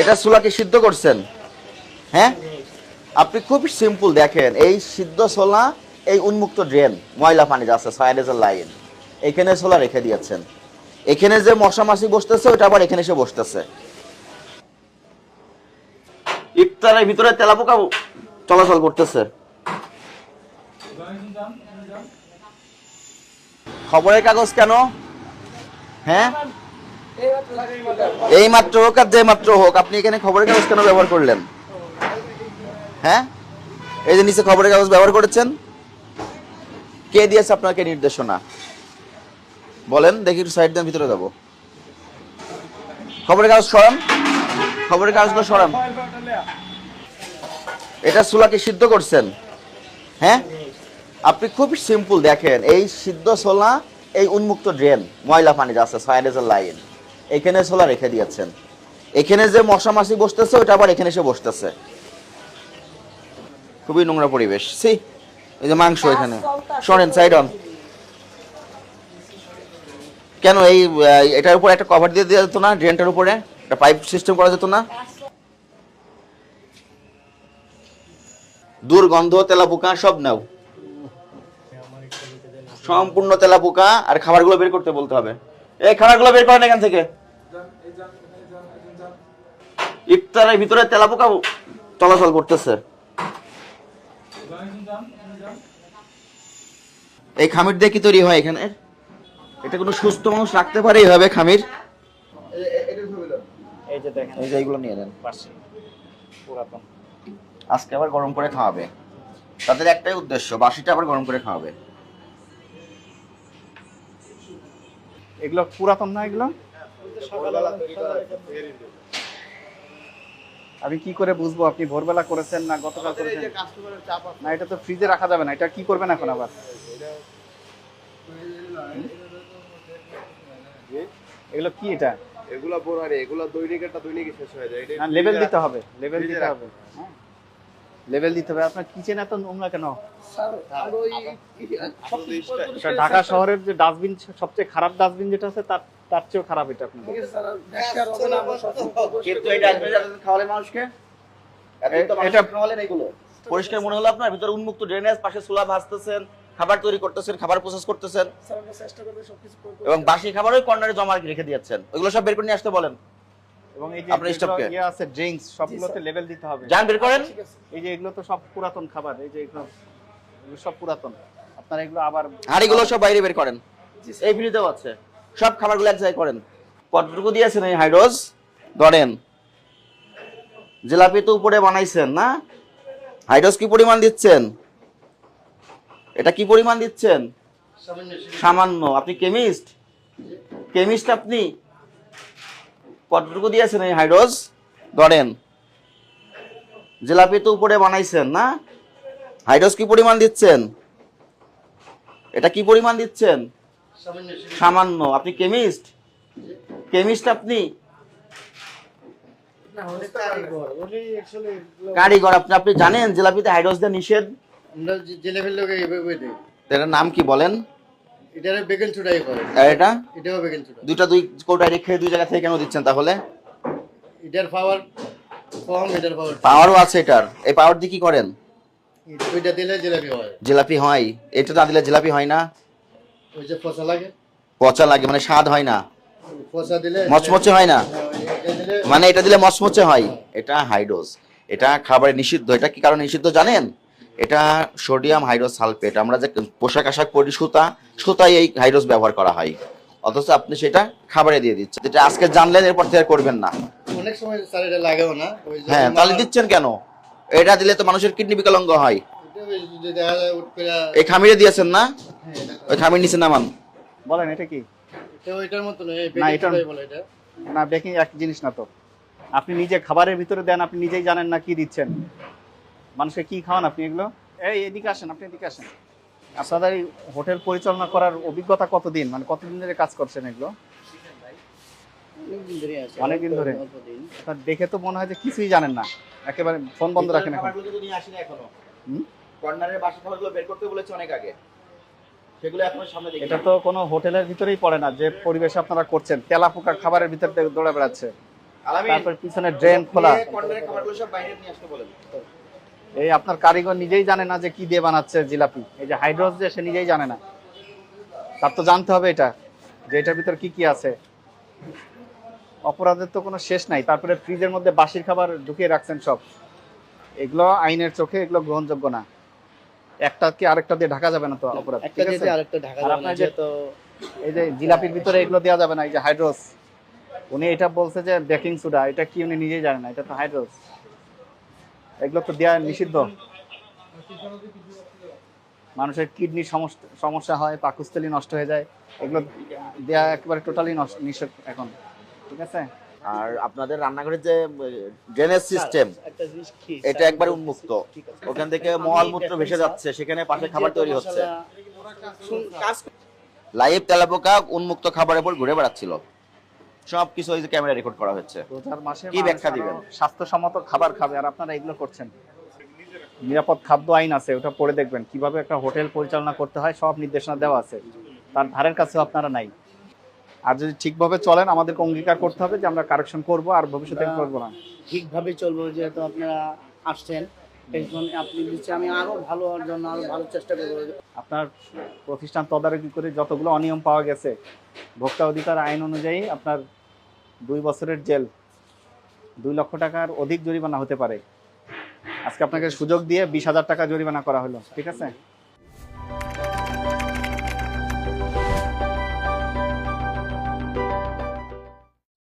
এটা ছোলা কি সিদ্ধ করছেন? হ্যাঁ, আপনি খুব সিম্পল দেখেন, এই সিদ্ধ ছোলা, এই উন্মুক্ত ড্রেন, ময়লা পানি যাচ্ছে, সাইডেজের লাইন, এখানে ছোলা রেখে দিয়েছেন। এখানে যে মশা মাছি বসতেছে ওটা আবার এখানে এসে বসতেছে। ইফতারের ভিতরে তেলাপোকা চলাচল করতেছে। খবরের কাগজ কেন? হ্যাঁ, এই মাত্র হোক আর যে মাত্র হোক, আপনি এখানে খবরের কাগজ কেন ব্যবহার করলেন? হ্যাঁ, এই যে নিচে খবরের কাগজ ব্যবহার করেছেন, কে দিয়েছে আপনাকে নির্দেশনা? বলেন দেখি, একটু সাইড দেন, ভিতরে যাবো। খবরের কাগজ সরান, খবরের কাগজগুলো সরান। এটা ছোলা কি সিদ্ধ করছেন? হ্যাঁ, আপনি খুব সিম্পল দেখেন, এই সিদ্ধ ছোলা, এই উন্মুক্ত ড্রেন, ময়লা পানি যাচ্ছে, সাইডেজের লাইন, এখানে ছোলা রেখে দিয়েছেন। এখানে যে মশা মাছি বসতেছে ওটা আবার এখানে এসে বসতেছে। খুবই নোংরা পরিবেশ। সি, এই যে মাংস এখানে, সরেন, সাইড অন। কেন এই এটার উপরে একটা কভার দিয়ে দেওয়া যেত না? ড্রেনটার উপরে একটা পাইপ সিস্টেম করা যেত না? দুর্গন্ধ, তেলাপোকা সব নাও, সম্পূর্ণ তেলাপোকা। আর খাবারগুলো বের করতে বলতে হবে। এই খাবারগুলো বের করেন এখান থেকে। ইফতারের ভিতরে তেলাপোকা চলাচল করতেছে। এই খামির দিয়ে কি তৈরি হয় এখানে? এটা কোনো সুস্থ মানুষ রাখতে পারে এইভাবে খামির? এই যে দেখেন, এই যে এইগুলো নিয়ে নেন, পুরাতন। আজকে আবার গরম করে খাওয়াবে, তাদের একটাই উদ্দেশ্য, বাসিটা আবার গরম করে খাওয়াবে। এগুলো পুরাতন না? এগুলো আমি কি করে বুঝবো আপনি ভোরবেলা করেছেন না গতকাল করেছেন? না, এটা তো ফ্রিজে রাখা যাবে না। এটা কি করবেন এখন আবার? এগুলো কি? এটা এগুলা বোরারে, এগুলা দৈনিকেরটা দৈনিকই শেষ হয়ে যায়। না, লেভেল দিতে হবে, লেভেল দিতে হবে। হ্যাঁ, লেভেল দিতে হবে। আপনার কিচেন এত নোংরা কেন? ঢাকা শহরের যে ডাস্টবিন, সবচেয়ে খারাপ ডাস্টবিন যেটা আছে, তার চেয়েও খারাপ এটা। আপনার কিন্তু এই ডাস্টবিন খাওয়ালে মানুষকে এটা খাওয়ালেন, এগুলো পরিষ্কার মনে হলো আপনার? ভিতরে উন্মুক্ত ড্রেনেজ, পাশে ছোলা ভাজতেছেন, খাবার তৈরি করতেছেন, খাবার প্রসেস করতেছেন, এবং বাসি খাবার ওই কর্নারে জমা রেখে দিয়েছেন। ওইগুলো সব বের করে নিয়ে আসতে বলেন। এবং এই যে আপনার স্টাফকে ইয়ে আছে ড্রিঙ্কস, সবগুলোতে লেভেল দিতে হবে। যান বের করেন। এই যে এগুলো তো সব পুরাতন খাবার, এই যে এগুলো সব পুরাতন। আপনারা এগুলো আবার আর এগুলো সব বাইরে বের করেন। এই ফ্রিজেও আছে, সব খাবারগুলো এক জায়গায় করেন। কতটুকু দিয়েছেন এই হাইড্রোজ? ধরেন, জিলাপি তো উপরে বানাইছেন না? হাইড্রোজ কি পরিমাণ দিচ্ছেন? এটা কি পরিমাণ দিচ্ছেন? সামান্য। আপনি কেমিস্ট? কেমিস্ট আপনি? কতটুকু দিয়েছেন এই হাইড্রোজ? ধরেন, জিলাপি তো উপরে বানাইছেন না? হাইড্রোজ কি পরিমাণ দিচ্ছেন? এটা কি পরিমাণ দিচ্ছেন? সামান্য। আপনি কেমিস্ট? কেমিস্ট আপনি? কারিগর আপনি? আপনি জানেন জিলাপিতে হাইড্রোজ দেওয়া নিষেধ? এটার নাম কি বলেন? আর এটা দুইটা দুই কৌটায় রেখে দুই জায়গা থেকে কেন দিচ্ছেন তাহলে? এটার পাওয়ার কম, এটার পাওয়ার পাওয়ারও আছে এটার। এই পাওয়ার দিয়ে কি করেন? দুইটা দিলে জিলাপি হয়। জিলাপি হয়? এটা না দিলে জিলাপি হয় না? ওই যে পচা লাগে। পচা লাগে মানে স্বাদ হয় না? পচা দিলে মচমচে হয় না? এটা দিলে মানে এটা দিলে মচমচে হয়। এটা হাইড্রোজ, এটা খাবারে নিষিদ্ধ। এটা কি কারণে নিষিদ্ধ জানেন? এটা সোডিয়াম হাইড্রোজ সালফেট। আমরা যে পোশাক আশাক পরি, সুতায় এই হাইড্রোজ ব্যবহার করা হয়, অথচ আপনি সেটা খাবারে দিয়ে দিচ্ছেন। যেটা আজকে জানলেন, এরপর থেকে করবেন না। অনেক সময় স্যার এটা লাগেও না। হ্যাঁ, তাহলে দিচ্ছেন কেন? এটা দিলে তো মানুষের কিডনি বিকলাঙ্গ হয়। দেখা যায় উঠ করে এই খামিরে দিয়েছেন না? ওই খামির নিচে নামান। বলেন এটা কি? ওইটার মতো না, এটা বলে এটা না, বেকিং এক জিনিস না তো। আপনি নিজে খাবারের ভিতরে দেন, আপনি নিজেই জানেন না কি দিচ্ছেন। মানুষকে কি খাওয়ান আপনি এগুলো? এই এদিকে আসেন, আপনি এদিকে আসেন। আপনাদের এই হোটেল পরিচালনা করার অভিজ্ঞতা কতদিন, মানে কতদিন ধরে কাজ করছেন এগুলো? অনেকদিন ধরে। আপনার দেখে তো মনে হয় যে কিছুই জানেন না, একেবারে ফোন বন্ধ রাখেন এখন। কর্নারের বাসি খাবারগুলো বের করতে বলেছে অনেক আগে, সেগুলো এখনো সামনে দেখি। এটা তো কোনো হোটেলের ভিতরেই পড়ে না যে পরিবেশে আপনারা করছেন। তেলাপোকা খাবারের ভিতর থেকে দৌড়ে বেড়াচ্ছে। তারপর পিছনে ড্রেন খোলা। এই আপনার কারিগর নিজেই জানে না যে কি দিয়ে বানাচ্ছে জিলাপি। এই যে হাইড্রোস যে সে নিজেই জানে না, তার তো জানতে হবে এটা যে এটার ভিতর কি কি আছে। অপরাধের তো কোনো শেষ নাই। তারপরে ফ্রিজের মধ্যে বাসির খাবার ঢুকিয়ে রাখছেন সব। এগুলো আইনের চোখে এগুলো গ্রহণযোগ্য না। একটা কি আরেকটা দিয়ে ঢাকা যাবে না তো অপরাধ। একটা ঠিক আছে? যেতে আরেকটা ঢাকা আর যাবে না, আপনার যে যেহেতু এই যে জিলাপির ভিতরে এগুলো দেওয়া যাবে না, এই যে হাইড্রোস, উনি এটা বলছে যে বেকিং সোডা, এটা কি উনি নিজেই জানেন না, এটা তো হাইড্রোস। এগুলো তো দেওয়া নিষিদ্ধ। মানুষের কিডনির সমস্যা হয়, পাকস্থলী নষ্ট হয়ে যায়, এগুলো দেওয়া একেবারে টোটালি নিষেধ এখন। ঠিক আছে? আর আপনাদের রান্নাঘরের যে ড্রেনেজ সিস্টেম, একটা জিনিস কি এটা একবার উন্মুক্ত। ওখান থেকে মলমূত্র ভেসে যাচ্ছে, সেখানে পাশে খাবার তৈরি হচ্ছে। কাজ লাইভ তেলাপোকা উন্মুক্ত খাবারের উপর ঘুরে বেড়াচ্ছিল। সবকিছু ওই যে ক্যামেরা রেকর্ড করা হচ্ছে। রোজার মাসে কি ব্যাখ্যা দিবেন? স্বাস্থ্যসম্মত খাবার খাবে আর আপনারা এগুলো করছেন। নিরাপদ খাদ্য আইন আছে, ওটা পড়ে দেখবেন কিভাবে একটা হোটেল পরিচালনা করতে হয়, সব নির্দেশনা দেওয়া আছে। তার ধারের কাছেও আপনারা নাই। আর যদি ঠিকভাবে চলেন, আমাদেরকে অঙ্গীকার করতে হবে যে আমরা কারেকশন করব আর ভবিষ্যতে করবো না। ঠিকভাবে চলবো, যেহেতু আপনারা আসছেন এই জন্য আপনি দিচ্ছে, আমি আরো ভালো হওয়ার জন্য আরো ভালো চেষ্টা করবো। আপনার প্রতিষ্ঠান তদারকি করে যতগুলো অনিয়ম পাওয়া গেছে, ভোক্তা অধিকার আইন অনুযায়ী আপনার 2 বছরের জেল, 2 লক্ষ টাকার অধিক জরিমানা হতে পারে। আজকে আপনাকে সুযোগ দিয়ে 20,000 টাকা জরিমানা করা হলো। ঠিক আছে?